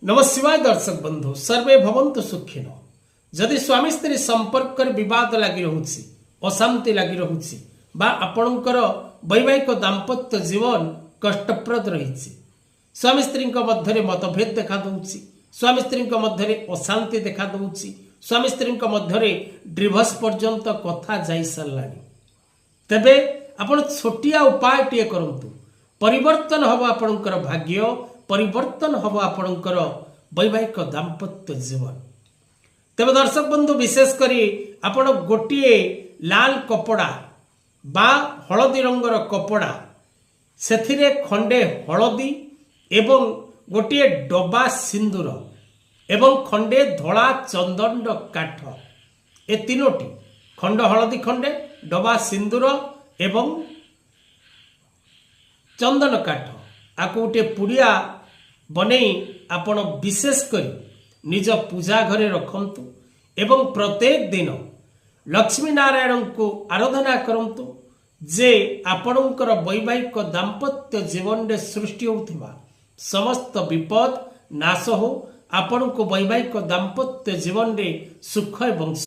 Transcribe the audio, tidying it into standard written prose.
नमस्कार दर्शक बंधु सर्वे भवन्तु सुखिन। जदि स्वामी स्त्री संपर्क विवाद लगी रहुछि अशांति लगी रहुछि बा आपणकर वैवाहिक दाम्पत्य जीवन कष्टप्रद रही स्वामी स्त्री मध्य मतभेद देखा दूची स्वामी स्त्री मध्य अशांति देखा दूची स्वामी स्त्री मध्य डिवोर्स पर्यंत कथा जाई सारानी तेबे आपण छोटिया उपाय टे करंतु परिवर्तन हब आपणकर भाग्य परिवर्तन हब आपणकर वैवाहिक दाम्पत्य जीवन। तेज दर्शक बंधु विशेषकर आपण गोटे लाल कपड़ा बा हलदी रंगर कपड़ा से खंडे हलदी एवं गोटे डबा सिंदूर एवं खंडे धड़ा चंदन काठ ए तीनोटी खंड हलदी खंडे डबा सिंदूर एवं चंदन काठ आपको गोटे पुड़िया बने आपण विशेषकर निज पूजा घरे रखंतु एवं प्रत्येक दिन लक्ष्मी नारायण को आराधना करंतु जे आपणकर वैवाहिक दाम्पत्य जीवन रे सृष्टि होउथिबा समस्त विपद नाश हो आपण को वैवाहिक दाम्पत्य जीवन रे सुख एवं